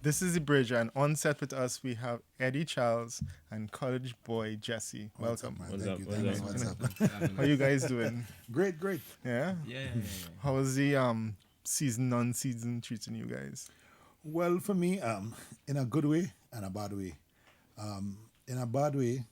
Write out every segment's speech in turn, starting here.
This is the bridge, and on set with us we have Eddie Charles and college boy Jesse. Welcome. What's up? How you guys doing? Great. Yeah. Yeah. How was the non-season treating you guys? Well, for me, in a good way and a bad way. In a bad way,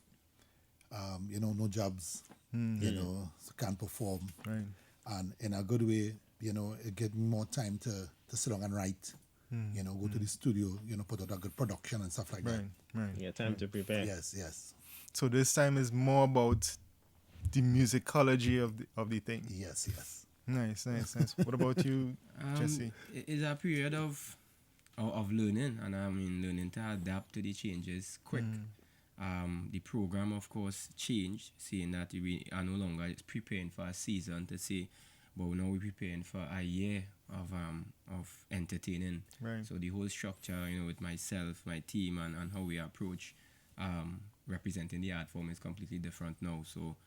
no jobs, so can't perform. Right. And in a good way, it gives me more time to sit down and write. Go to the studio, put out a good production and stuff like that. Right. Yeah, time to prepare. Yes. So this time is more about the musicology of the thing. Yes. Nice. What about you, Jesse? It's a period of learning, and I mean learning to adapt to the changes quick. The program, of course, changed, saying that we are no longer preparing for a season to say, but now we're preparing for a year of entertaining. Right. So the whole structure, with myself, my team, and how we approach representing the art form is completely different now. So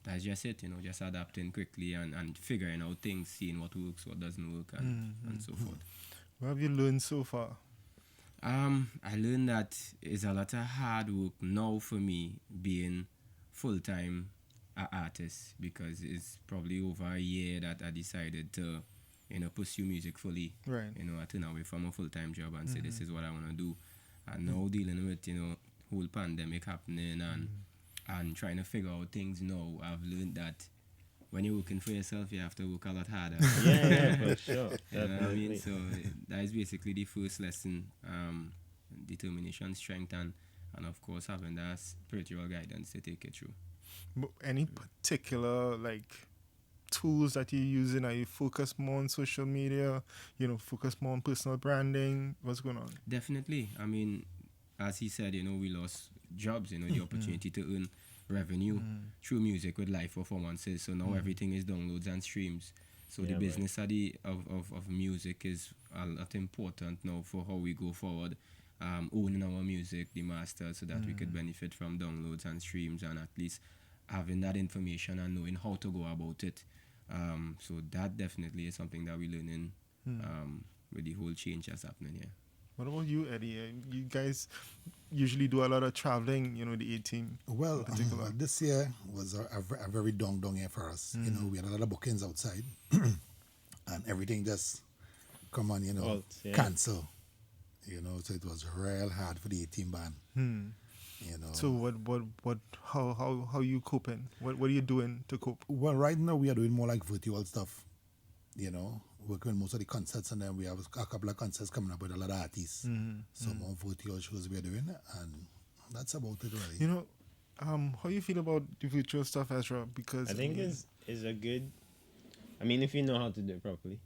that's just it, just adapting quickly and figuring out things, seeing what works, what doesn't work, and so forth. What have you learned so far? I learned that it's a lot of hard work now for me being full-time an artist, because it's probably over a year that I decided to pursue music fully. Right. I turn away from a full-time job and say this is what I want to do. And now dealing with whole pandemic happening and trying to figure out things now, I've learned that when you're working for yourself, you have to work a lot harder. Yeah, for sure. You know what I mean? Definitely. So that is basically the first lesson: determination, strength, and of course having that spiritual guidance to take it through. But any particular tools that you're using? Are you focused more on social media? Focus more on personal branding? What's going on? Definitely. I mean, as he said, we lost jobs. The opportunity to earn revenue through music with live performances. So now everything is downloads and streams. So the business of music is a lot important now for how we go forward. Owning our music, the master, so that we could benefit from downloads and streams, and at least having that information and knowing how to go about it. So that definitely is something that we're learning with the whole change that's happening here. What about you, Eddie? You guys usually do a lot of traveling, the A-team. Well, in particular. this year was a very down year for us. We had a lot of bookings outside, and everything just come on, cancel. So it was real hard for the A-team band. So how you coping? What are you doing to cope? Well, right now we are doing more like virtual stuff. Working with most of the concerts, and then we have a couple of concerts coming up with a lot of artists. So more virtual shows we are doing, and that's about it, really. How you feel about the virtual stuff, Ezra? Because I think is a good. I mean, if you know how to do it properly.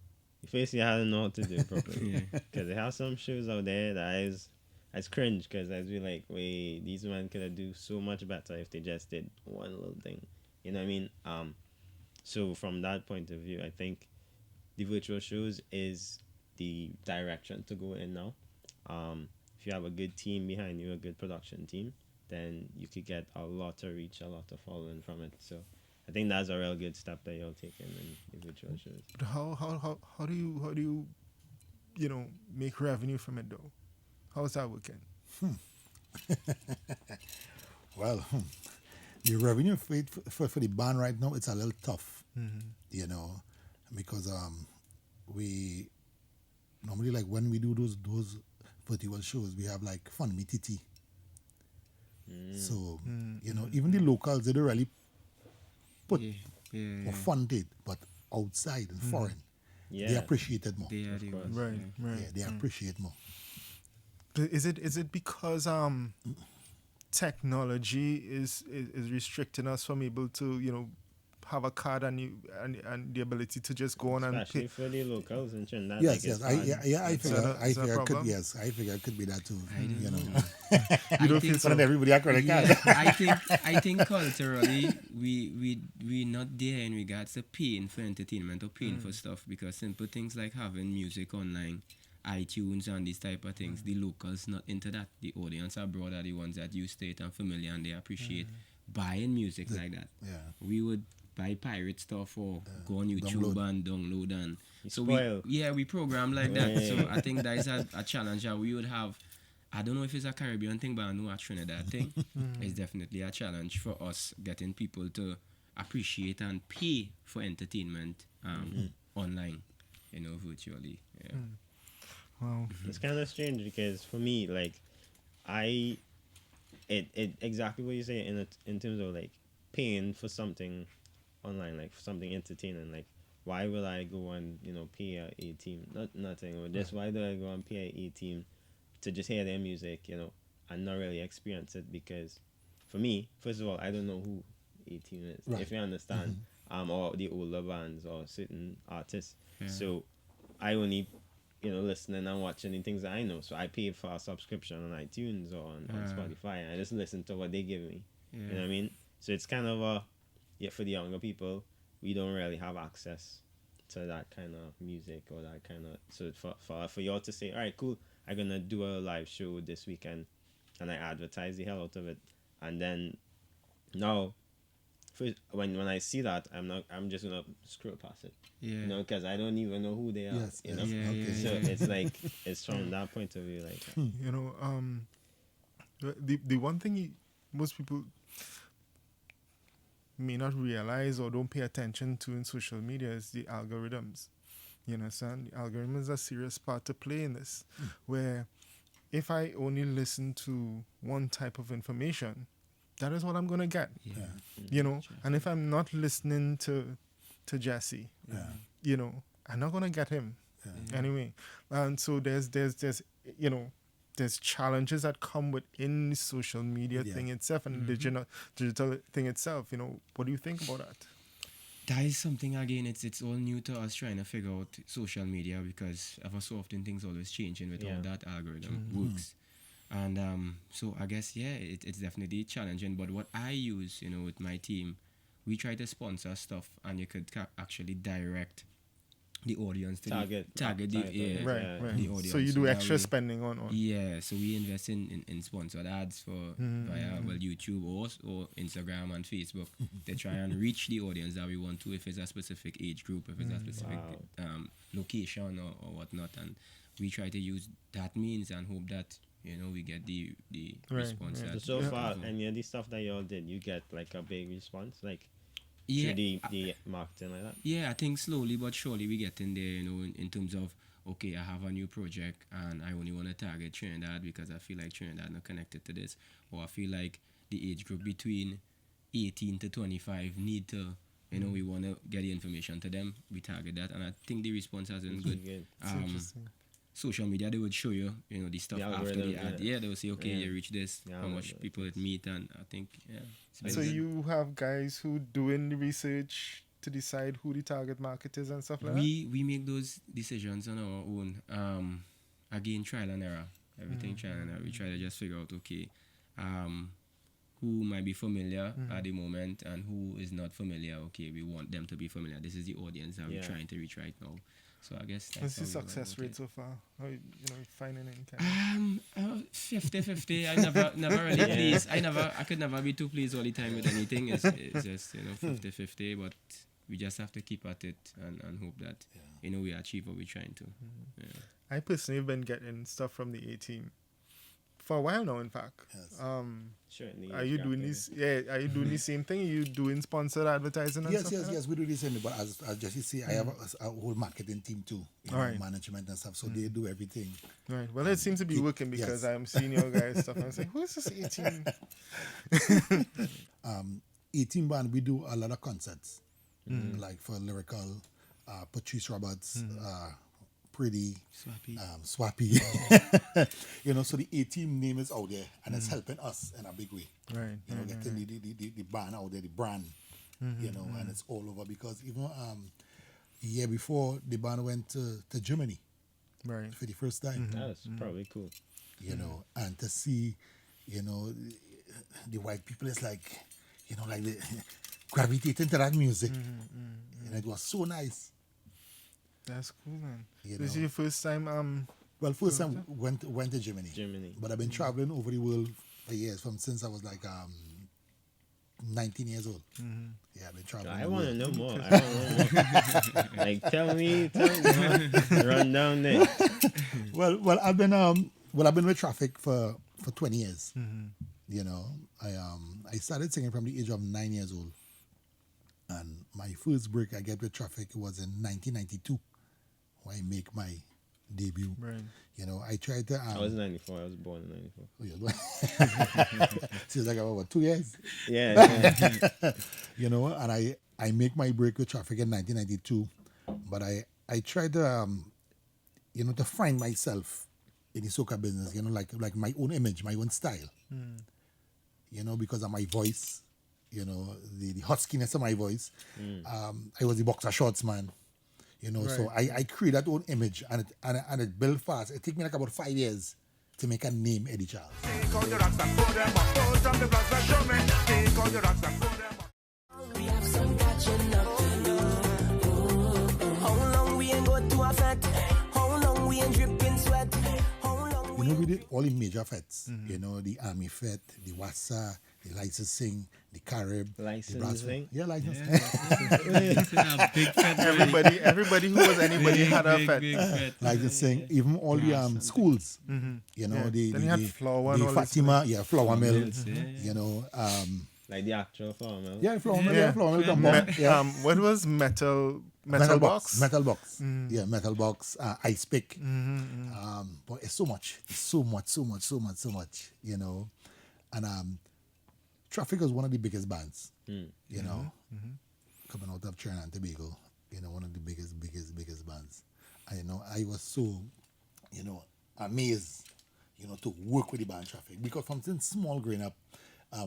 First, you have to know how to do it properly. Because they have some shows out there that is cringe, because I be like, wait, these men could have do so much better if they just did one little thing. You know what I mean? So from that point of view, I think the virtual shows is the direction to go in now. If you have a good team behind you, a good production team, then you could get a lot of reach, a lot of following from it. So I think that's a real good step that you're taking in the virtual shows. But how do you make revenue from it though? How's that working? Well, the revenue for the band right now, it's a little tough, because we normally, like, when we do those virtual shows, we have like Fund Me TT. So even the locals, they don't really put or fund it, but outside and foreign, they appreciate it more. Right. Yeah, they appreciate more. Is it because technology is restricting us from able to have a card and the ability to just go on and Especially pay. for the locals in Trinidad. Yes, like, yes. it's hard. I Is figure, that a I figure it could, problem? yes, I figure it could be that too. I don't You know, know. You don't I feel think so? not everybody a credit card. Yeah, I think culturally we not there in regards to paying for entertainment or paying for stuff, because simple things like having music online, iTunes and these type of things, the locals not into that. The audience abroad are the ones that used to it and familiar, and they appreciate buying music like that. Yeah. We would buy pirate stuff or go on YouTube and download, and so spoil. we program like that. So I think that is a challenge that we would have. I don't know if it's a Caribbean thing, but I know a Trinidad thing. It's definitely a challenge for us getting people to appreciate and pay for entertainment online, virtually. Yeah. Wow. It's kind of strange because for me, like, it exactly what you say in terms of like paying for something online, like for something entertaining. Like, why will I go and pay a team? Nothing with this. Why do I go and pay a team to just hear their music, and not really experience it? Because for me, first of all, I don't know who a team is. Right. If you understand, or the older bands or certain artists. Yeah. So I only listening and watching the things that I know. So I pay for a subscription on iTunes or on Spotify, and I just listen to what they give me. Yeah. You know what I mean? So it's kind of for the younger people, we don't really have access to that kind of music or that kind of. So for y'all to say, all right, cool, I'm gonna do a live show this weekend, and I advertise the hell out of it, and then now, when I see that, I'm just gonna scroll past it. Yeah. Because I don't even know who they are. Yes, you yes, know? Yeah, okay. yeah, So yeah. it's like, it's from that point of view, like, The one thing most people may not realize or don't pay attention to in social media is the algorithms. You understand? The algorithm is a serious part to play in this, where if I only listen to one type of information, that is what I'm gonna get. Yeah. And if I'm not listening to Jesse, I'm not gonna get him anyway. And so there's challenges that come within the social media thing itself and the digital thing itself. What do you think about that? That is something, again, it's all new to us trying to figure out social media, because ever so often things always changing with how that algorithm works. And so I guess, it's definitely challenging. But what I use, with my team, we try to sponsor stuff, and you could actually direct the audience to Target the Right. the audience. So you do that extra way- spending on. Yeah, so we invest in sponsored ads for via YouTube or Instagram and Facebook to try and reach the audience that we want to, if it's a specific age group, if it's a specific location or whatnot, and we try to use that means and hope that we get the response. right. That so we far, want. any of the stuff that y'all did, you get like a big response, like Yeah, through the marketing like that. Yeah, I think slowly but surely we get in there, in terms of, okay, I have a new project and I only want to target Trinidad because I feel like Trinidad not connected to this, or I feel like the age group between 18 to 25 need to, we want to get the information to them. We target that, and I think the response has been good. Good. Interesting. Social media, they would show you, the stuff The after the algorithm, ad. Yeah, they will say, okay, you reach this, Yeah, how much algorithm. people it meet, and I think, it's So been good. you have guys who doing the research to decide who the target market is and stuff like that? We make those decisions on our own. Again, trial and error. Everything trial and error. We try to just figure out, okay, who might be familiar at the moment and who is not familiar. Okay, we want them to be familiar. This is the audience that we're trying to reach right now. So I guess What's that's the how we go success about rate it. so far? How finding any kind 50-50. I never really pleased. I could never be too pleased all the time with anything. It's just 50-50, but we just have to keep at it and hope that we achieve what we're trying to. Yeah. I personally have been getting stuff from the A team for a while now. In fact, Yes. Certainly. are you doing this? Yeah, are you doing the same thing? Are you doing sponsored advertising and Yes, stuff? like that? yes, we do the same. But as Jesse say, I have a whole marketing team too, Alright. management and stuff. So they do everything. Right. Well, it seems to be working because Yes. I'm seeing your guys stuff. And I'm saying, who is this A team? 18 band, we do a lot of concerts, like for lyrical, Patrice Roberts, Pretty, Swappy. So the A team name is out there, and it's helping us in a big way. Right. Getting the band out there, the brand you know, and it's all over because even the year before the band went to Germany Right. for the first time, That's probably cool. you know, and to see, you know, the white people is like, you know, like they gravitating to that music, and it was so nice. That's cool, man. You This is know. your first time. Well, first time went to Germany. Germany. But I've been traveling over the world for years, since I was like 19 years old. Yeah, I've been traveling. I want to know more. I want to know more. Like, tell me, run down there. Well, I've been with Traffic for 20 years. You know, I started singing from the age of 9 years old, and my first break I get with Traffic was in 1992, when I make my debut. Right. You know, I tried to. I was 94. I was born in 94. Oh, yeah. She's like about 2 years. Yeah. You know, and I make my break with Traffic in 1992, but I tried to you know, to find myself in the soca business, you know, like my own image, my own style. You know, because of my voice, you know, the huskiness of my voice. I was the boxer shorts man, you know, so I create that own image and it built fast. It took me like about 5 years to make a name, Eddie Charles. We have some catching up to do. How long we ain't go to a fete? How long we ain't dripping sweat? How long You know, we did all the major fetes, you know, the Army Fete, the Wassa, the licensing, the Carib, the Licensing? Brass. Yeah, licensing. Big fat Everybody who was anybody had a fete. big fat. Licensing, even all the schools, you know, Yeah. the Then you had flour and the all this Fatima, flour mill, mills, yeah. you know, Like the actual farm. flour mill, Yeah. flour mill, compound, yeah. What was metal box? Metal box. Yeah, metal box, ice pick. But it's so much, you know. And Traffic was one of the biggest bands, you know, coming out of Trinidad and Tobago, you know, one of the biggest bands. And, you know, I was so, you know, amazed, you know, to work with the band Traffic, because from since small growing up,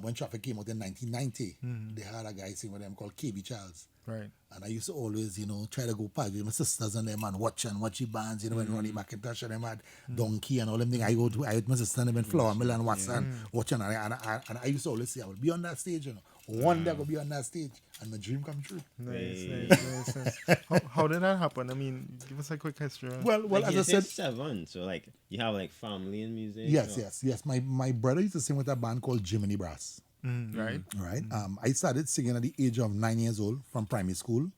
when Traffic came out in 1990, they had a guy singing with them called KB Charles. Right. And I used to always, you know, try to go past with my sisters and them and watch the bands, you know, when Ronnie McIntosh and them had Donkey and all them things. I with my sister and them in Flower Mill and Watson watching, and I used to always say I will be on that stage, you know. One day I will be on that stage, and my dream come true. Nice. How did that happen? I mean, give us a quick history. Well, Like as you I said, 7, so like you have like family in music. yes. My brother used to sing with a band called Jiminy Brass. Right. Right. I started singing at the age of 9 years old from primary school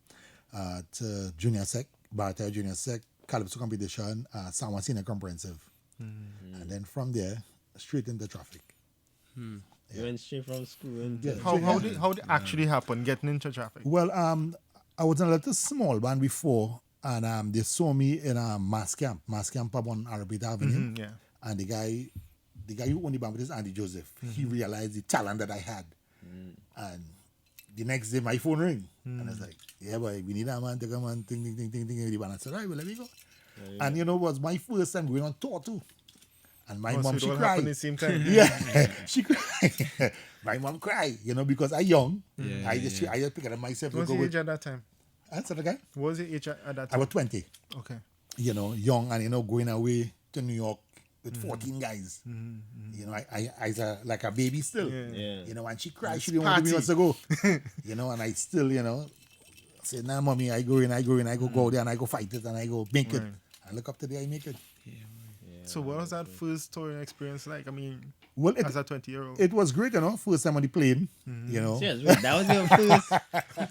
to junior sec, Barata junior sec, Calypso competition, San Juan Senior Comprehensive. And then from there, straight into Traffic. You went straight from school and Yeah. How did it actually happen? Getting into Traffic. Well, I was in a little small band before, and they saw me in a mass camp up on Arabit Avenue. Yeah. And the guy who owned the band with is Andy Joseph. He realized the talent that I had. And the next day my phone rang. And I was like, yeah, boy, we need a man to come and ting. The band. I said, all right, well, let me go. And you know, it was my first time going on tour too. And my mom, So it she all happened at cried. the same time. Yeah, she cried. My mom cried, you know, because I young. Yeah, I just pick it up myself. What was to go your with, age at that time? answer the guy. What was your age at that I time? was 20, Okay. you know, young and, you know, going away to New York with 14 guys. You know, I was like a baby still. Yeah. You know, and she cried. She didn't want me to go. You know, and I still, you know, say, nah, mommy, I go in, I go out there and I go fight it and I go make it. Right. And look up to the day I make it. So what was that first touring experience like? I mean, Well, as a 20-year-old. it was great, you know, first time on the plane, you know. Yes, wait, that was your first.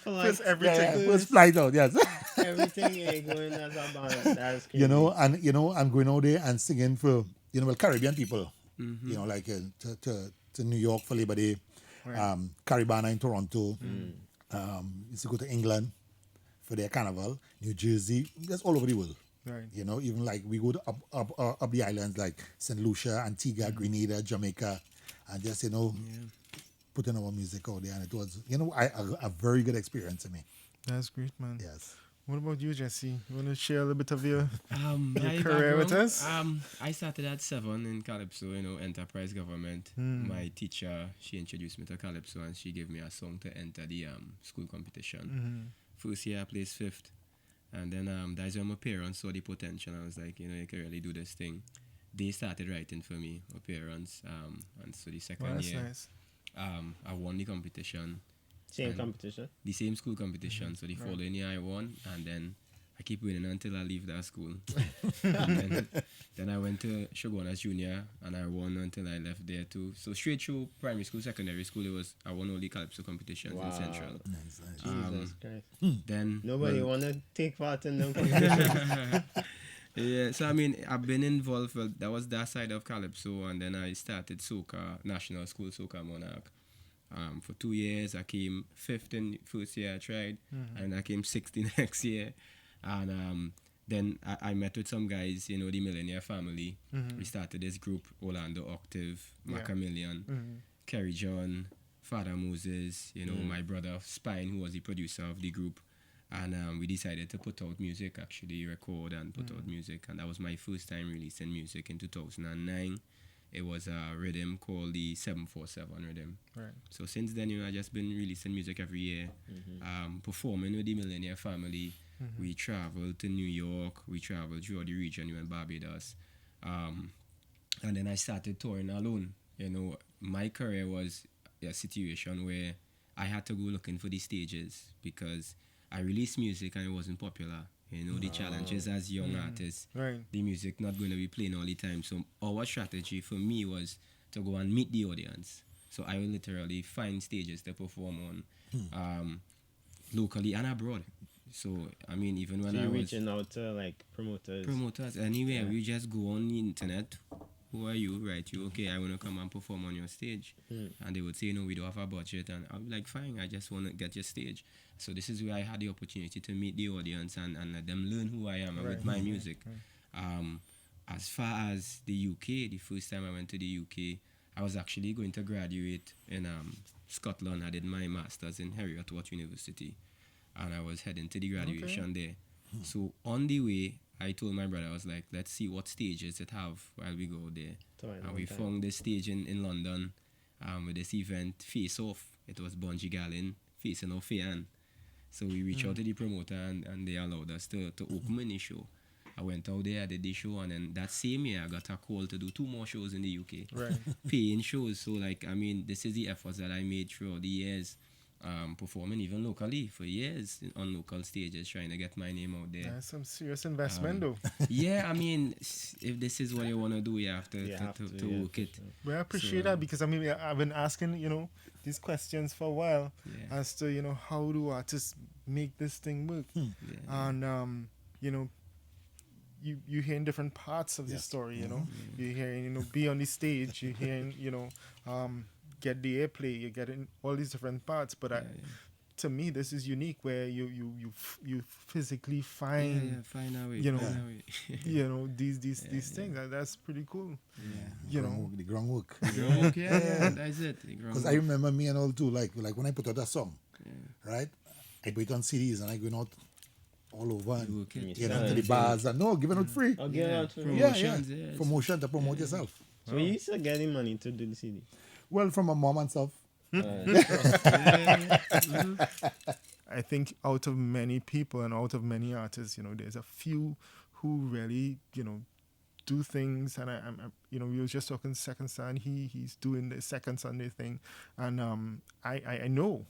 First everything. Yeah, first flight out, yes. Everything ain't going as a band. That's crazy. You know, I'm going out there and singing for, you know, well, Caribbean people, you know, like to New York for Labor Day, Caribana in Toronto, used to go to England for their carnival, New Jersey, just all over the world. Right. You know, even like we go to up the islands like St. Lucia, Antigua, Grenada, Jamaica, and just, you know, putting our music out there. And it was, you know, a very good experience to me. That's great, man. Yes. What about you, Jesse? You want to share a little bit of your My career with background, us? I started at 7 in Calypso, enterprise government. My teacher, she introduced me to Calypso and she gave me a song to enter the school competition. First year I placed 5th. And then that's when my parents saw the potential. I was like, you can really do this thing. They started writing for me, my parents. And so the second That's year, nice. I won the competition. Same And competition. The same school competition. So the following year I won, and then I keep winning until I leave that school. And then I went to Shogunas Junior, and I won until I left there too. So straight through primary school, secondary school, I won all the Calypso competitions in Central. Nice. Jesus Christ. Then Nobody well, wanna take part in them competitions. yeah, so I mean, I've been involved. Well, that was that side of Calypso, and then I started Soca, National School Soca Monarch. For 2 years, I came 5th in first year I tried, and I came 6th the next year. And then I met with some guys, the Millennial Family. We started this group, Orlando Octave, Macamillion, Kerry John, Father Moses, my brother Spine, who was the producer of the group. And we decided to put out music, actually record and put out music. And that was my first time releasing music in 2009. It was a rhythm called the 747 rhythm. Right. So since then, I've just been releasing music every year, performing with the Millennial Family. We traveled to New York. We traveled throughout the region, in Barbados. And then I started touring alone. My career was a situation where I had to go looking for the stages because I released music and it wasn't popular. The challenges as young artists, Right. the music not going to be playing all the time. So our strategy for me was to go and meet the audience. So I will literally find stages to perform on, locally and abroad. So I mean, even when So I you're was reaching out to like promoters. anywhere, we just go on the internet. Who are you? Right, you okay? I want to come and perform on your stage. And they would say, no, we don't have a budget. And I'll be like, fine, I just want to get your stage. So this is where I had the opportunity to meet the audience and let them learn who I am with my music. As far as the UK, the first time I went to the UK, I was actually going to graduate in Scotland. I did my master's in Heriot-Watt University. And I was heading to the graduation there. So on the way, I told my brother, I was like, let's see what stages it have while we go there. And we found this stage in London with this event, Face Off. It was Bungie Garlin facing off Fian. So we reached out to the promoter and they allowed us to open the show. I went out there, I did the show, and then that same year I got a call to do 2 more shows in the UK. Right. Paying shows. So this is the efforts that I made throughout the years. Performing even locally for years on local stages, trying to get my name out there. That's some serious investment, though. Yeah, I mean, if this is what you want to do, you have to work it. Sure. Well, I appreciate that because I've been asking, these questions for a while as to, how do artists make this thing work? And, you hearing different parts of the story, You're hearing, be on the stage, you're hearing, get the airplay, you're getting all these different parts. But to me, this is unique where you physically find find a way. these things. That's pretty cool. The groundwork. That's it. Because I remember me and all too, like when I put out a song, right? I put it on CDs and I going out all over and to the bars and giving out free. I'll give out for Promotions, Promotion to promote yourself. So you used to getting money to do the CD. Well, from my mom and stuff. I think out of many people and out of many artists, there's a few who really, do things. And I'm we were just talking Second Son. He's doing the Second Sunday thing, and I know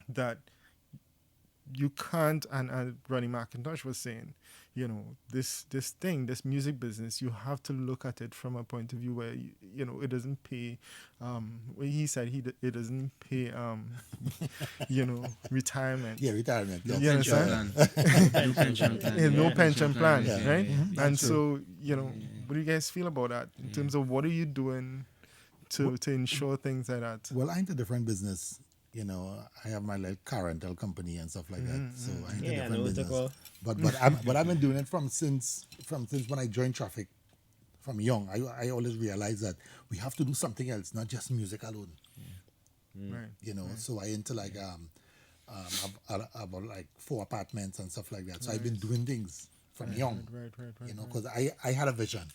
that you can't. And Ronnie McIntosh was saying, this music business, you have to look at it from a point of view where it doesn't pay. He said it doesn't pay. Retirement. Yeah, retirement. No You pension understand? plan. No pension plan. Yeah, no pension plan, Yeah. right? Mm-hmm. And so, what do you guys feel about that in terms of what are you doing to ensure things like that? Well, I'm into different business. I have my car rental company and stuff like that. So I'm into different business. But I've been doing it from since when I joined traffic. From young, I always realized that we have to do something else, not just music alone. Right. So I into about like 4 apartments and stuff like that. So I've been doing things from young, Right. you know, because I had a vision.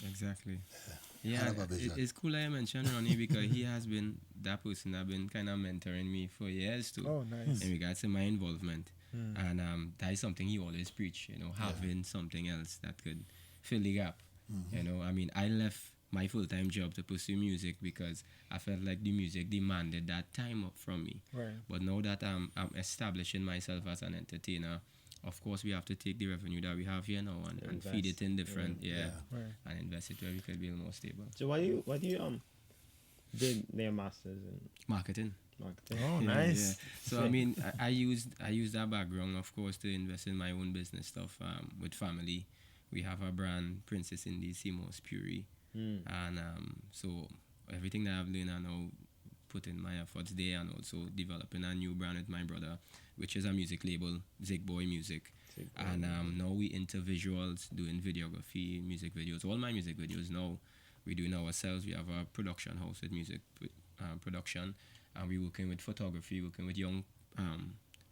Exactly. I Yeah, have a vision. it's cool that you mentioned Ronnie because he has been that person that been kind of mentoring me for years too. Oh, nice. In regards to my involvement, and that is something he always preach. You know, having something else that could fill the gap. You know, I mean, I left my full-time job to pursue music because I felt like the music demanded that time up from me. Right. But now that I'm establishing myself as an entertainer, of course we have to take the revenue that we have here now and feed it in different Right. and invest it where we could be more stable. So what do you did their masters in Marketing. marketing? Oh, Yeah, nice. yeah. So I mean, I used that background, of course, to invest in my own business stuff with family. We have a brand, Princess Indies Seamore's Puri, and so everything that I've learned, I now put in my efforts there, and also developing a new brand with my brother, which is a music label, Zig Boy Music. And now we into visuals, doing videography, music videos. All my music videos now we're doing ourselves. We have a production house with music production, and we're working with photography, working with young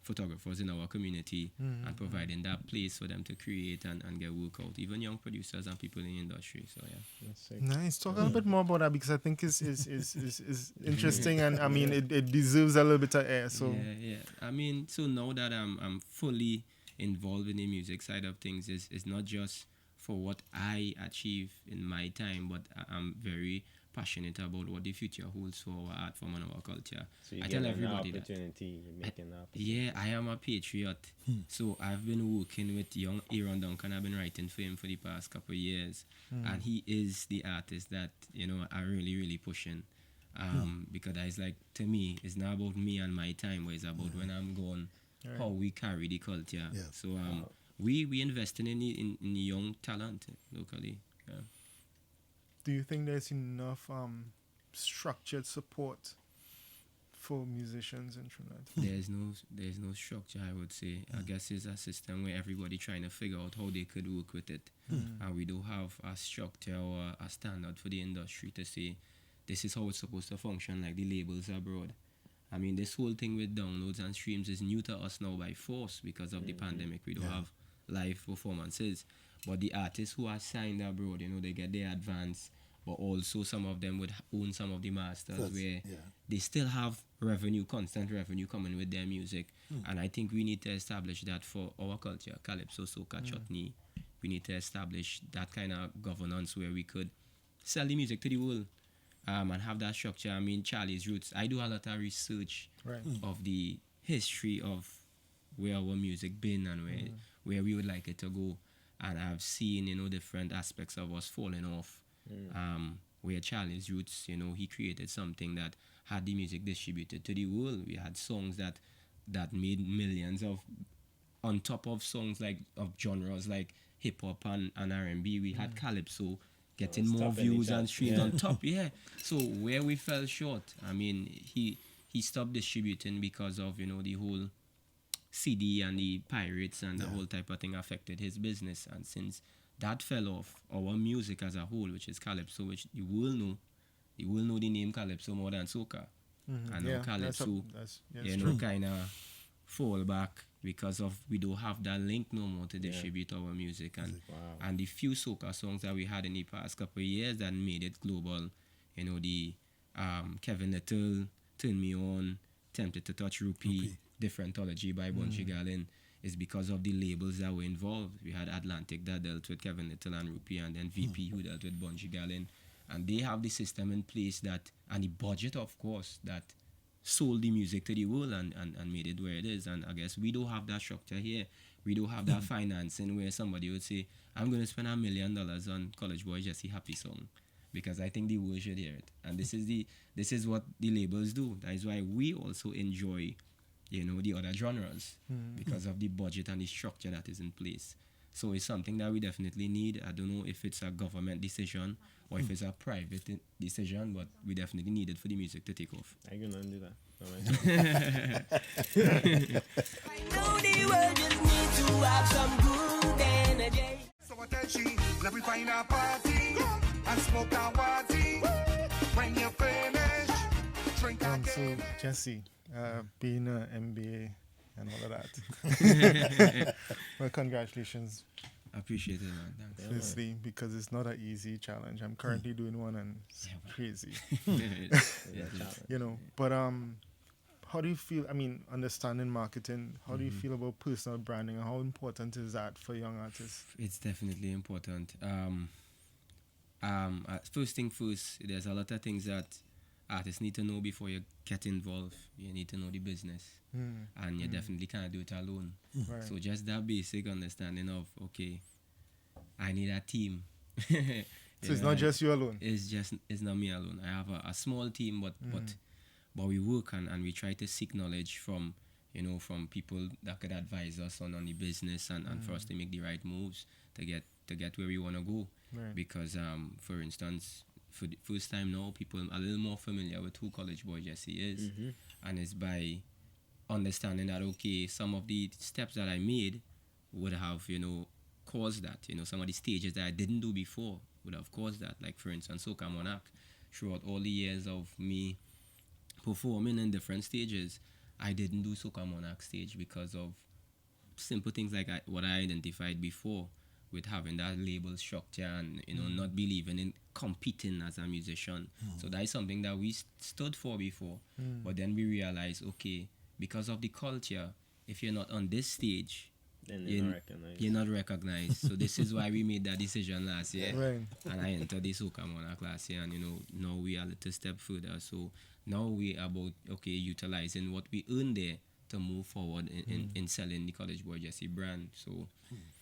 photographers in our community and providing that place for them to create and get work out. Even young producers and people in the industry. So yeah. That's sick. Nice. Talk a little bit more about that because I think is interesting and I mean it deserves a little bit of air. So yeah. I mean, so now that I'm fully involved in the music side of things, is not just for what I achieve in my time, but I'm very passionate about what the future holds for our art form and our culture. So you I get tell an everybody that. opportunity, you're making an opportunity. Yeah, I am a patriot. So I've been working with young Aaron Duncan. I've been writing for him for the past couple of years. And he is the artist that, you know, I really pushing. Because it's like, to me, it's not about me and my time, but it's about when I'm gone, how we carry the culture. Yeah. So we investing in the young talent locally. Yeah. do you think there's enough structured support for musicians in Trinidad? There's no structure, I would say. I guess it's a system where everybody trying to figure out how they could work with it. And we don't have a structure or a standard for the industry to say this is how it's supposed to function like the labels abroad. I mean, this whole thing with downloads and streams is new to us now by force because of the pandemic. We don't have live performances. But the artists who are signed abroad, you know, they get their advance, but also some of them would own some of the masters where they still have revenue, constant revenue coming with their music. And I think we need to establish that for our culture, Calypso, Soca, Chutney. We need to establish that kind of governance where we could sell the music to the world and have that structure. I mean, Charlie's Roots, I do a lot of research of the history of where our music been and where we would like it to go. And I've seen, you know, different aspects of us falling off. Where Charlie's Roots, you know, he created something that had the music distributed to the world. We had songs that made millions of, on top of songs like of genres like hip hop and R&B. We had Calypso getting more views and streams on top. So where we fell short, I mean, he stopped distributing because of, you know, the whole CD and the pirates and the whole type of thing affected his business. And since that fell off, our music as a whole, which is Calypso, which you will know the name Calypso more than Soca. And now Calypso, you know, kind of fall back because of we don't have that link no more to distribute our music. And the few Soca songs that we had in the past couple of years that made it global, you know, the Kevin Little, Turn Me On, Tempted to Touch Rupee, Differentology by Bunchy Gallin, is because of the labels that were involved. We had Atlantic that dealt with Kevin Little and Rupee, and then VP who dealt with Bunchy Gallin. And they have the system in place that, and the budget, of course, that sold the music to the world and made it where it is. And I guess we don't have that structure here. We don't have that financing where somebody would say, I'm going to spend $1 million on College Boy Jesse Happy song, because I think the world should hear it. And this is what the labels do. That is why we also enjoy, you know, the other genres because of the budget and the structure that is in place. So it's something that we definitely need. I don't know if it's a government decision or if it's a private decision, but we definitely need it for the music to take off. I can undo that. I know the world just needs to have some good energy. So I tell she, let me find a party and smoke a party. When you finish, drink So Jesse, being an MBA and all of that. Well, congratulations, I appreciate it, man. Thanks. firstly, because it's not an easy challenge. I'm currently doing one and it's crazy, you know. But how do you feel? I mean, understanding marketing. How do you feel about personal branding, and how important is that for young artists? It's definitely important. First thing first, there's a lot of things that artists need to know before you get involved. You need to know the business, and you definitely can't do it alone. Right. So just that basic understanding of, okay, I need a team. So it's not just you alone. It's not me alone. I have a small team, but we work and we try to seek knowledge from from people that could advise us on the business and for us to make the right moves to get where we want to go. Right. Because for instance, for the first time now, people are a little more familiar with who College Boy Jesse is, and it's by understanding that, okay, some of the steps that I made would have caused that. Some of the stages that I didn't do before would have caused that. Like for instance, Soca Monarch, throughout all the years of me performing in different stages, I didn't do Soca Monarch stage because of simple things like what I identified before, with having that label structure and not believing in competing as a musician. So that is something that we stood for before, but then we realized, okay, because of the culture, if you're not on this stage, Then you're not recognized. So this is why we made that decision last year. Right. And I entered the Soca Monarch last year, and now we are a little step further. So now we are about utilizing what we earned there to move forward in selling the College Boy Jesse brand. So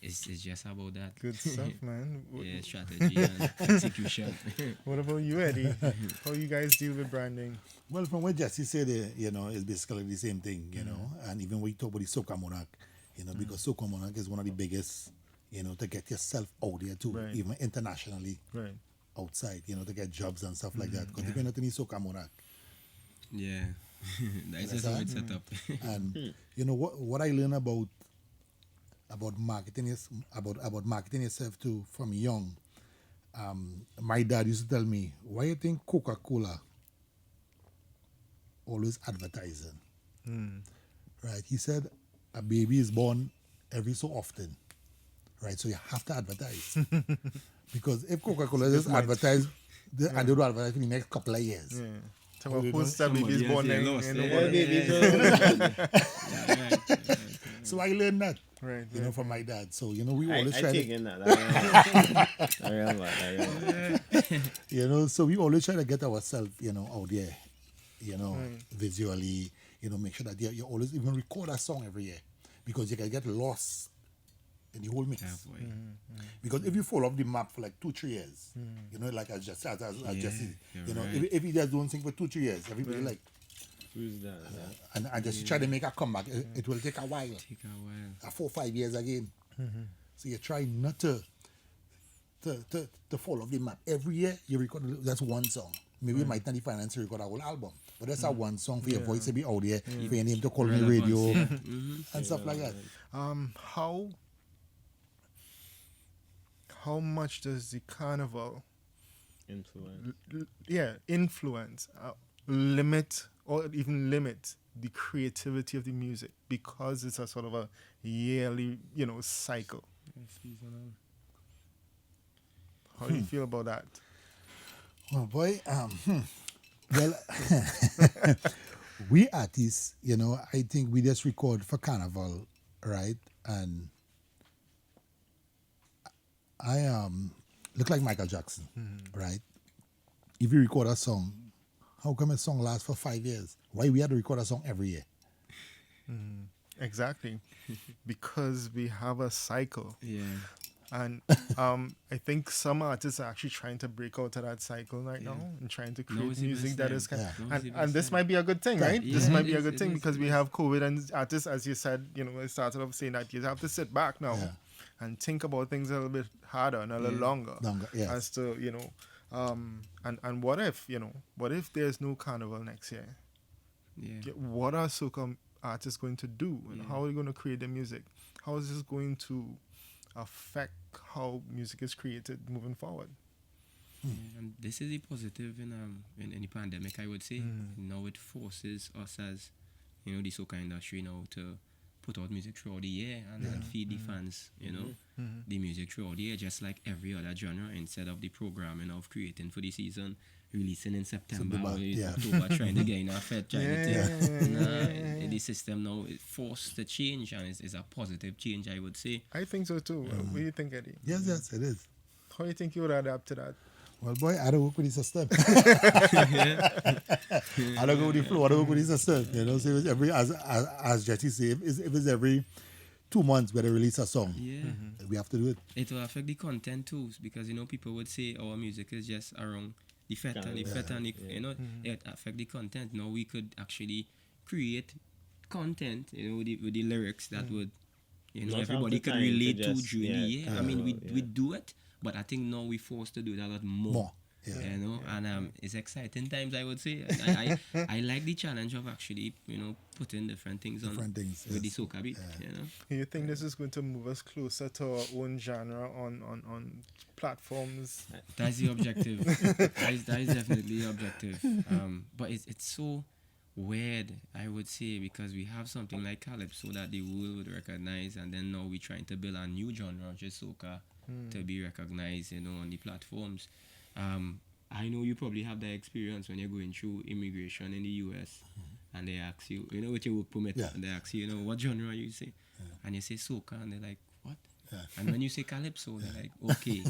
it's just about that. Good stuff, man. Yeah, strategy and execution. What about you, Eddie? How you guys deal with branding? Well, from what Jesse said, it's basically the same thing, and even when you talk about the Soca Monarch, because Soca Monarch is one of the biggest, to get yourself out there too, Right. even internationally, Right. outside, to get jobs and stuff like that. Because if you're not in the Soca Monarch, Yeah. That's just how it's set up. and what I learned about marketing is about marketing yourself too from young. My dad used to tell me, why you think Coca-Cola always advertising? Right? He said a baby is born every so often, right? So you have to advertise. Because if Coca-Cola just advertise, and they don't advertise for the next couple of years. Yeah. So who's that baby's born then? So I learned that, Right. from my dad. So, we always I try take to, in that. I real so we always try to get ourselves, out there, visually, make sure that you always even record a song every year, because you can get lost in the whole mix. Because if you fall off the map for like 2-3 years, like I just said, Jesse, if you just don't sing for 2-3 years, everybody like, Who's that? and just try to make a comeback. It will take a while. 4-5 years again. So you try not to fall off the map. Every year you record that's one song. Maybe you might not be finance to record a whole album, but that's a one song for your voice to be out there, for your name to call on the radio, and stuff like that. How much does the carnival Influence. influence, limit, or even limit the creativity of the music, because it's a sort of a yearly, cycle? How do you feel about that? Oh boy, well, we artists, I think we just record for carnival, right? And I look like Michael Jackson, right? If you record a song, how come a song lasts for 5 years? Why we had to record a song every year? Exactly. Because we have a cycle. Yeah. And I think some artists are actually trying to break out of that cycle right now and trying to create Now's the music best that time. is kind Now's the and best this time. might be a good thing, right? Yeah, This might be a it good is, thing it is, because it we is. have COVID, and artists, as you said, I started off saying that you have to sit back now and think about things a little bit harder and a little longer. Yes. As to, and what if there's no carnival next year? Yeah. What are soca artists going to do, and how are they going to create their music? How is this going to affect how music is created moving forward? And this is a positive in the pandemic, I would say. Now it forces us as, the soca industry now to put out music throughout the year and feed the fans, you know, the music throughout the year, just like every other genre, instead of the programming of creating for the season, releasing in September or October, trying to get in our Fed, the system now is forced to change, and it's a positive change, I would say. I think so too. What do you think, Eddie? Yes, it is. How do you think you would adapt to that? Well, boy, I don't work with the system. I don't go with the flow. I don't work with the system. You know, so if it's every, as Jetty say, if it's every 2 months where they release a song, we have to do it. It will affect the content too, because, you know, people would say our music is just around the fet and the fet and the, you know, it affect the content. Now we could actually create content, you know, with the lyrics that would, you know, Not everybody have the could time to relate to just, during the year. I mean, we yeah. do it, but I think now we're forced to do it a lot more. Yeah. You know, and it's exciting times, I would say. I like the challenge of actually, you know, putting different things with the soca beat. You know, You think this is going to move us closer to our own genre on platforms? that's the objective. that is definitely the objective. But it's so weird, I would say, because we have something like Calypso that the world would recognize, and then now we're trying to build a new genre, which is soca, to be recognized, you know, on the platforms. I know you probably have that experience when you're going through immigration in the US, and they ask you, you know, with your work permit, and they ask you, you know, what genre you say, and you say soca, and they're like, what? And when you say Calypso, they're like, okay,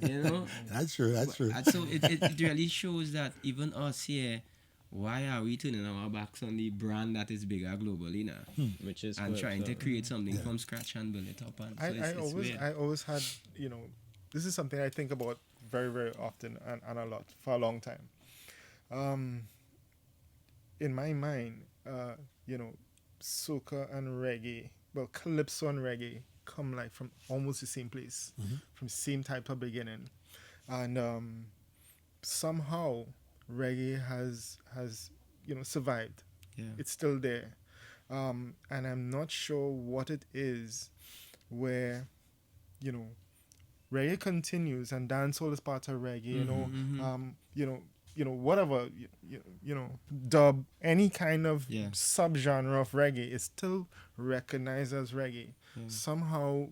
you know. That's true. And so it really shows that even us here, why are we turning our backs on the brand that is bigger globally now, Which is and good, trying so. to create something from scratch and build it up? And so I always had, you know, this is something I think about very, very often and a lot for a long time. In my mind, you know, soca and reggae, well, calypso and reggae come like from almost the same place, from same type of beginning, and somehow reggae has you know survived. It's still there, and I'm not sure what it is where, you know, reggae continues and dancehall is part of reggae. You know, whatever you know, dub, any kind of subgenre of reggae is still recognized as reggae. Somehow,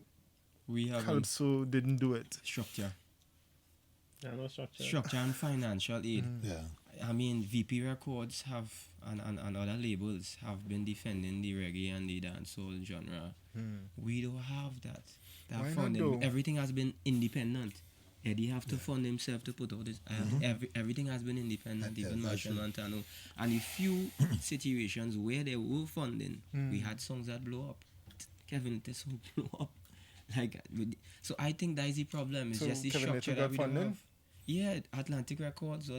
we have Calypso didn't do it. Structure Structure and financial aid. Yeah. I mean, VP Records have and other labels have been defending the reggae and the dancehall genre. We don't have that. Why not funding. though? Everything has been independent. Eddie have to fund himself to put out this. Everything has been independent, even Marshall Montano. And a few situations where they were funding, we had songs that blow up. Kevin, this song blow up. So I think that is the problem. It's So just the Kevin structure Little that we got don't funding? have. Yeah, Atlantic Records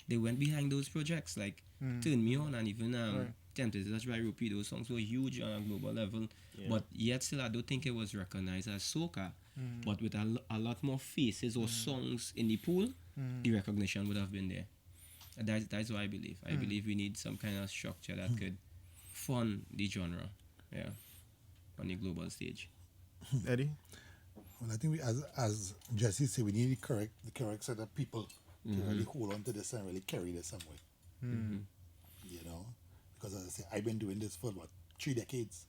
they went behind those projects like Turn Me On and even Tempted to Touch by Rupee. Those songs were huge on a global level, but yet still I don't think it was recognized as soca. But with a lot more faces or songs in the pool, the recognition would have been there. And that's what I believe. I believe we need some kind of structure that could fund the genre, on the global stage. Eddie? Well, I think we, as Jesse said, we need the correct set of people to really hold on to this and really carry this somewhere. You know, because as I say, I've been doing this for 3 decades.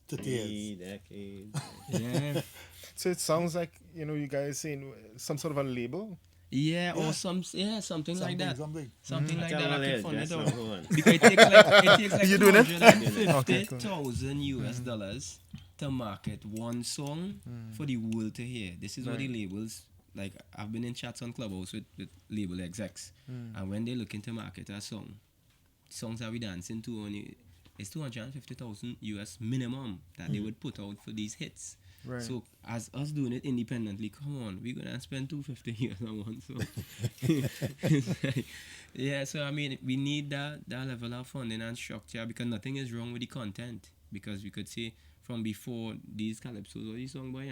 2 years. 3 decades. Yeah. So it sounds like, you know, you guys saying some sort of a label. Yeah, or something like that. Something like that. I could fund it out. Because it takes like You doing it? $250,000 US dollars to market one song for the world to hear. This is what the labels, like, I've been in chats on Clubhouse with label execs, and when they're looking to market a song, songs that we dancing to only, it's 250,000 US minimum that they would put out for these hits. Right. So as us doing it independently, come on, we're gonna spend $250 on one. So yeah, so I mean, we need that level of funding and structure, because nothing is wrong with the content. Because we could say from before these Calypsos or this song by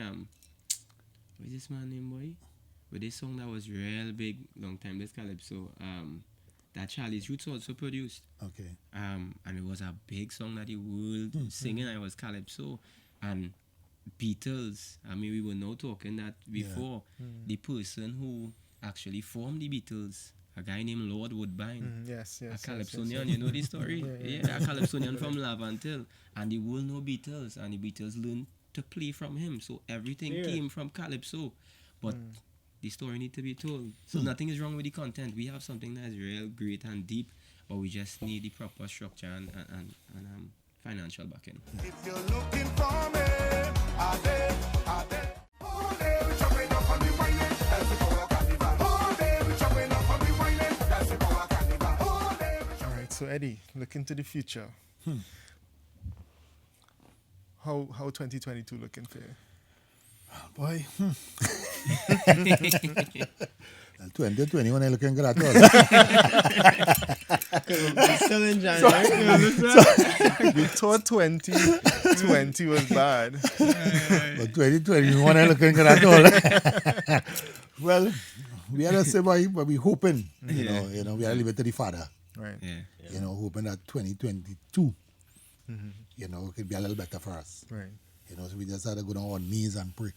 what is this man name, boy? With this song that was real big long time, this Calypso, that Charlie's Roots also produced. Okay. And it was a big song that the world singing, and it was Calypso. And Beatles, I mean, we were now talking that before, the person who actually formed the Beatles a guy named Lord Woodbine. Yes, A yes. Calypsonian, you know the story? Yeah, a Calypsonian from Lavantil. And the world know Beatles, and the Beatles learned to play from him. So everything came from Calypso. But the story need to be told. So nothing is wrong with the content. We have something that is real, great, and deep, but we just need the proper structure and financial backing. If you're looking for me, are they? Oh, they will chopping up on the whining, that's the power carnival. Oh, they will chopping up on the whining, that's the power carnival. Oh, they will All right, so Eddie, look into the future. How 2022 looking for you? Boy. 2021 ain't looking good at all. It's still in January. We thought 2020 was bad. But 2021 ain't looking good at all. Well, we had to say, boy, but we hoping, you know, we had to leave it to the Father. Right. Yeah. You know, hoping that 2022, you know, could be a little better for us. Right. You know, so we just had to go down on our knees and pray.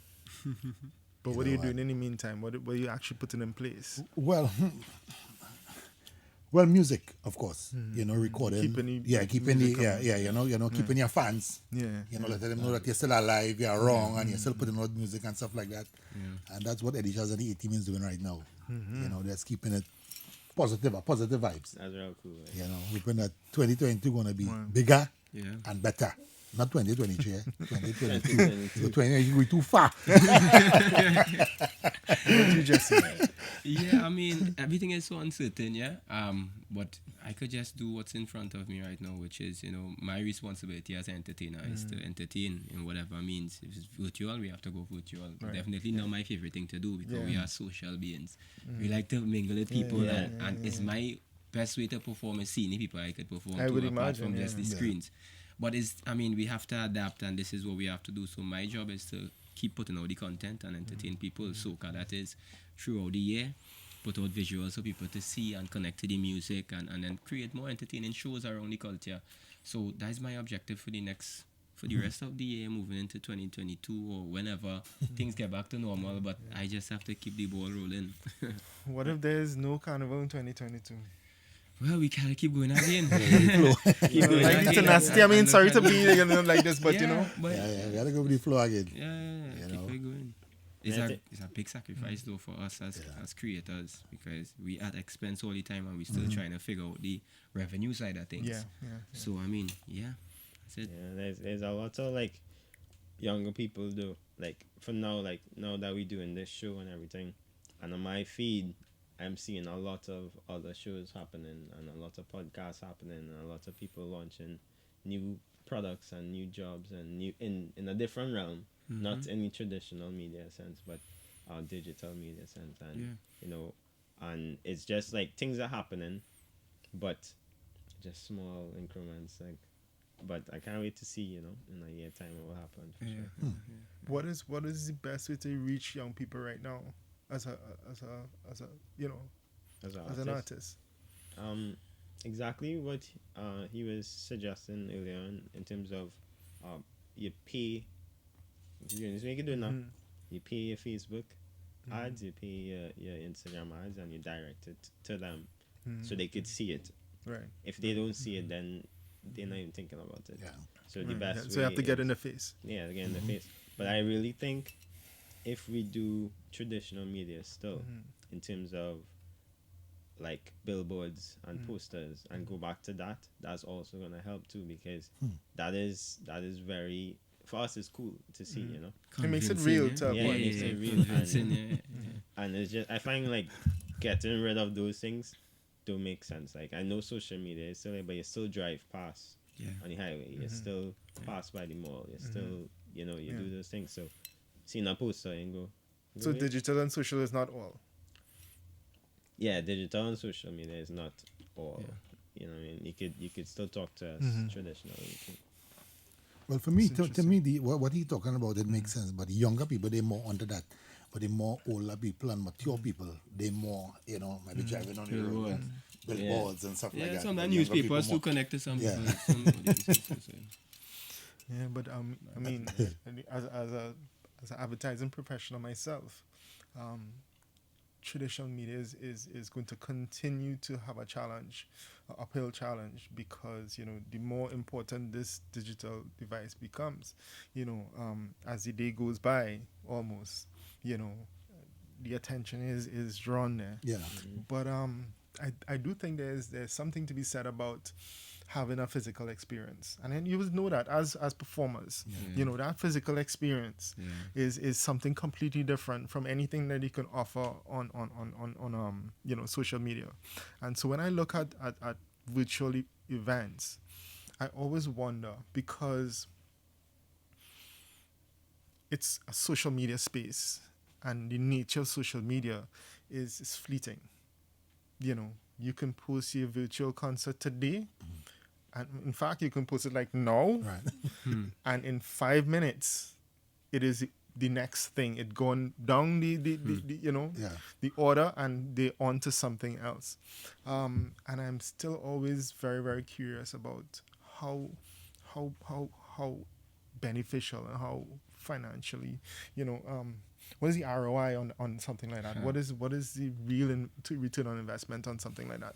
But what are you doing in the meantime? What are you actually putting in place? Well, music, of course. You know, recording. Keeping keeping your fans. Yeah. You know, letting them know that you're still alive, you're wrong, and you're still putting out music and stuff like that. Yeah. And that's what Eddie Shaz and the A-Team is doing right now. You know, just keeping it positive vibes. That's real cool. You know, hoping that 2022 going to be bigger and better. Not 2023, 2022. 2022 we too far. What you just said. Yeah, I mean, everything is so uncertain, yeah. But I could just do what's in front of me right now, which is, you know, my responsibility as an entertainer is to entertain in whatever means. If it's virtual, we have to go virtual. Right. Definitely not my favorite thing to do because we are social beings. We like to mingle with people, and it's my best way to perform is seeing the people I could perform to, apart from just the screens. But we have to adapt, and this is what we have to do. So my job is to keep putting out the content and entertain people. Soca, that is, throughout the year, put out visuals for people to see and connect to the music, and then create more entertaining shows around the culture. So that is my objective for the rest of the year, moving into 2022 or whenever things get back to normal. But I just have to keep the ball rolling. What if there's no carnival in 2022? Well, we gotta keep going again. Keep going like the tenacity. I mean, sorry to be like this, but you know. We gotta go with the flow again. Keep it going. It's a big sacrifice though for us as creators, because we at expense all the time and we still trying to figure out the revenue side of things. Yeah. So that's it. Yeah, there's a lot of like younger people do, like for now that we doing this show and everything, and on my feed I'm seeing a lot of other shows happening and a lot of podcasts happening and a lot of people launching new products and new jobs and new in a different realm, not in the traditional media sense, but our digital media sense. And you know, and it's just like things are happening, but just small increments. Like, but I can't wait to see, you know, in a year time what will happen. For sure. What is the best way to reach young people right now? As an artist. Exactly what he was suggesting earlier on in terms of you pay. You can do now. You pay your Facebook ads, you pay your Instagram ads, and you direct it to them so they could see it. Right. If they don't see it, then they're not even thinking about it. Yeah. So the best way. So you have to get in the face. Yeah, get in the face. But I really think if we do traditional media still, in terms of like billboards and posters, and go back to that, that's also gonna help too, because that is very, for us it's cool to see, you know. It makes it real to it makes it real. And it's just, I find like getting rid of those things don't make sense. Like, I know social media is still there, but you still drive past on the highway, you still pass by the mall, you still, you know, you do those things. So seeing a poster and go. So digital and social is not all. Yeah, digital and social media is not all. You know what I mean? You could still talk to us traditionally. Well, for me, to me, what he's talking about, it makes sense. But the younger people, they're more onto that. But the more older people and mature people, they more, you know, maybe driving on the road and billboards and stuff like that. Some of the newspapers to connect to some people. Yeah, but I mean, as an advertising professional myself, traditional media is going to continue to have a challenge, a uphill challenge, because the more important this digital device becomes, as the day goes by, almost, the attention is drawn there. Yeah. But I do think there's something to be said about having a physical experience, and then you would know that as performers, that physical experience is something completely different from anything that you can offer on social media. And so when I look at virtual events, I always wonder, because it's a social media space, and the nature of social media is fleeting. You can post your virtual concert today, and in fact, you can post it like now, Right. and in 5 minutes, it is the next thing. It gone down the the order, and they on to something else. And I'm still always very, very curious about how beneficial and how financially, what is the ROI on something like that? What is the real return on investment on something like that?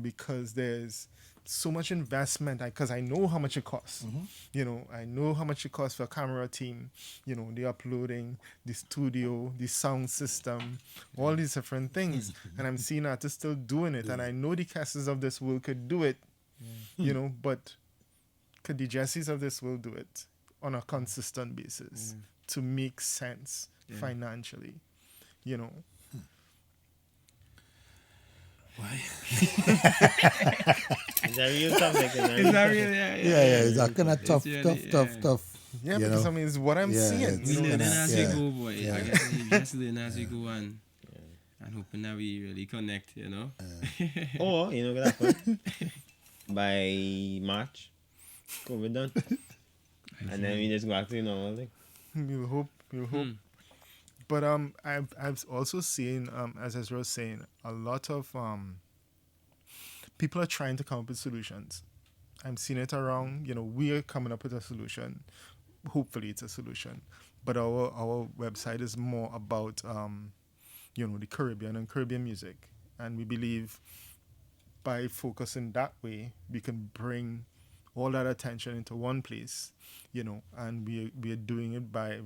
Because there's so much investment, because I know how much it costs. I know how much it costs for a camera team, the uploading, the studio, the sound system, all these different things. And I'm seeing artists still doing it, and I know the Casses of this world could do it, but could the Jessies of this world do it on a consistent basis to make sense financially? Why? Is that real topic? Is that really? Yeah, it's kind of tough. Yeah, because I mean, it's what I'm seeing. We learn as we Yeah. go, boy. Yeah. I guess we just learn as we go on. And hoping that we really connect, Or, what happen? By March, COVID done. And then we just go back to normal thing. We'll hope. But I've also seen, as Ezra was saying, a lot of people are trying to come up with solutions. I'm seeing it around. We are coming up with a solution. Hopefully, it's a solution. But our website is more about the Caribbean and Caribbean music, and we believe by focusing that way, we can bring all that attention into one place, and we are doing it via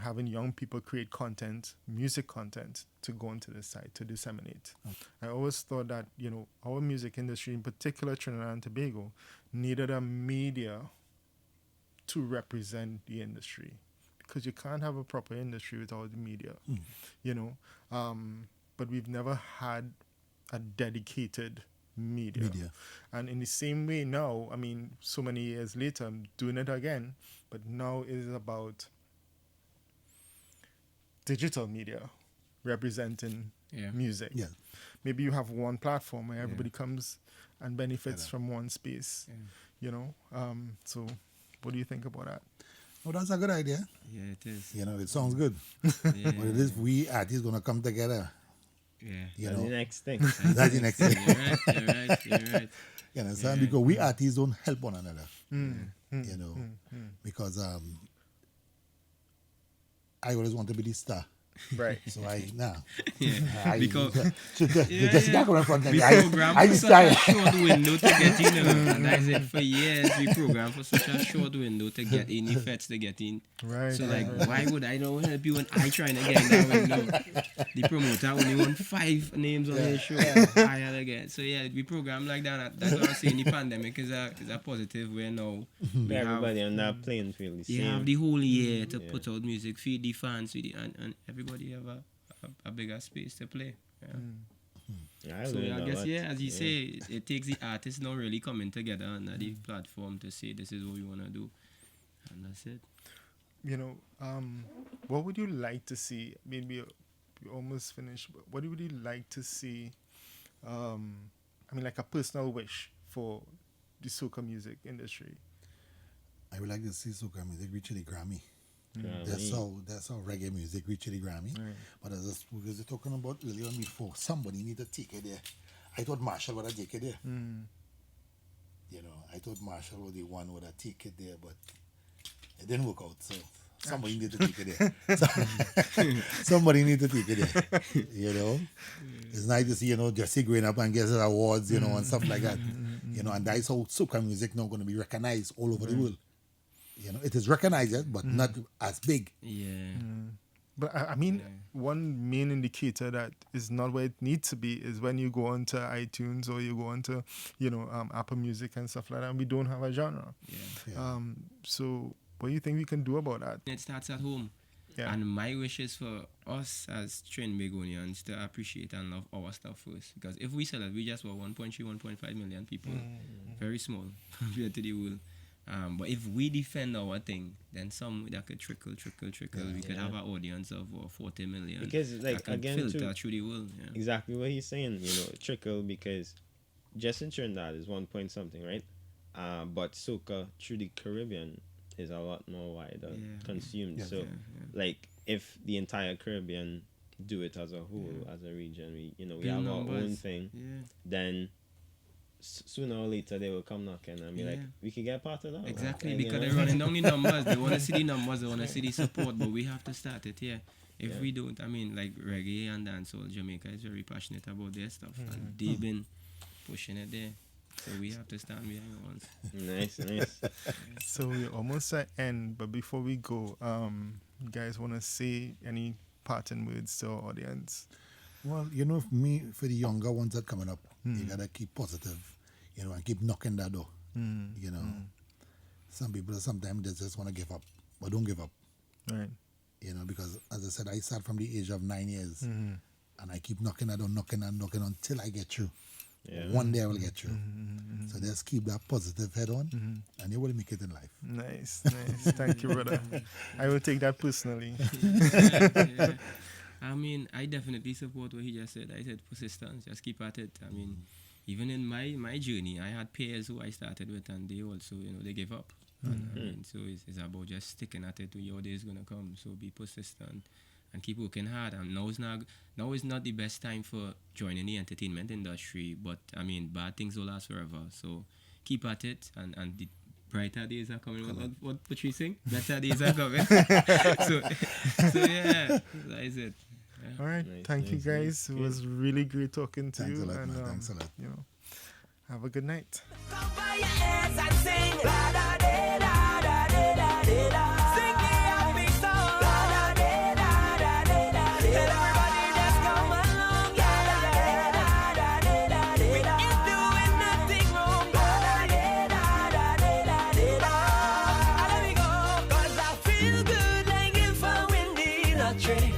having young people create content, music content, to go onto the site to disseminate. I always thought that our music industry, in particular Trinidad and Tobago, needed a media to represent the industry, because you can't have a proper industry without the media, but we've never had a dedicated media. And in the same way now, I mean, so many years later, I'm doing it again, but now it is about digital media representing music. Yeah. Maybe you have one platform where everybody comes and benefits from one space, so what do you think about that? Oh, that's a good idea. Yeah, it is. It sounds good. Yeah. But it is we artists gonna come together. Yeah. That's the next thing. That's the next thing. You're right. You understand? Because we artists don't help one another. Because I always want to be the star. Right. So Because just back on front of me. we program I for such a short window to get in, and that's it. For years, we program for such a short window to get in, effects to get in. Right. So why would I don't help you when I trying to get in that window? The promoter only want 5 names on his show. I had to get. So we program like that. That's what I'm saying. The pandemic is a positive way now. We Everybody on that playing field. You have the whole year to put out music, feed the fans, and everybody have a bigger space to play. So I guess as you say, it takes the artists now really coming together on the platform to say this is what we want to do, and that's it. What would you like to see? I mean, we almost finished. What would you like to see? I mean, like a personal wish for the soca music industry. I would like to see soca music reach the Grammy. Grammy. That's how reggae music reach the Grammy. Right. But as we were talking about earlier on before, somebody need to take it there. I thought Marshall would have taken it there. I thought Marshall was the one who would have taken it there, but it didn't work out. So somebody need to take it there. Somebody need to take it there. You know, it's nice to see, you know, Jesse going up and getting awards, you know, and stuff like that. You know, and that's how soca music now going to be recognized all over the world. You know, it is recognized, but not as big. Yeah. But I mean, one main indicator that is not where it needs to be is when you go onto iTunes or you go onto, you know, Apple Music and stuff like that, and we don't have a genre. Yeah. So what do you think we can do about that? It starts at home. Yeah. And my wish is for us as trained Begonians to appreciate and love our stuff first. Because if we sell it, we just were 1.3, 1.5 million people. Very small compared to the world. But if we defend our thing, then some that could trickle. We could have an audience of 40 million. Because, like, that can again, filter through the world. Yeah. Exactly what he's saying, you know, trickle, because just in Trinidad is 1 point something, right? But soca through the Caribbean is a lot more wider consumed. Yeah. So, like, if the entire Caribbean do it as a whole, as a region, we Build have numbers. our own thing, Yeah. then sooner or later they will come knocking and be like, we can get part of that. Exactly, And, because you know, they're running down the numbers. They want to see the numbers, they want to see the support, but we have to start it here. If we don't, I mean, like reggae and dancehall, Jamaica is very passionate about their stuff, and they've been pushing it there. So we have to stand behind it once. Nice. So we're almost at end, but before we go, you guys want to say any parting words to our audience? Well, you know, for the younger ones that coming up, you gotta keep positive, you know, and keep knocking that door. You know, some people sometimes they just want to give up, but don't give up. Right. You know, because as I said, I start from the age of 9 years, and I keep knocking that door, knocking until I get through. Yeah. One day I will get through. So just keep that positive head on, and you will make it in life. Nice. Thank you, brother. I will take that personally. Yeah. I mean, I definitely support what he just said. I said persistence, just keep at it. I mean, even in my journey, I had peers who I started with, and they also, you know, they gave up. And, I mean, so it's about just sticking at it. Your day is gonna come. So be persistent and keep working hard. And now is not the best time for joining the entertainment industry. But I mean, bad things will last forever. So keep at it, and the brighter days are coming. What you saying? Better days are coming. so yeah, that is it. Yeah. All right. Thank you, guys. It was really great talking to Thanks you. a lot, and, man. Thanks a lot. You know, have a good night. Cover your ears and sing. La da da da da da da da. Sing the happy song. La da da da da da da. Tell everybody just come along. La da da da da da da. We ain't doing nothing wrong. La da da da da da da da. And let me go, 'cause I feel good like if I win the lottery.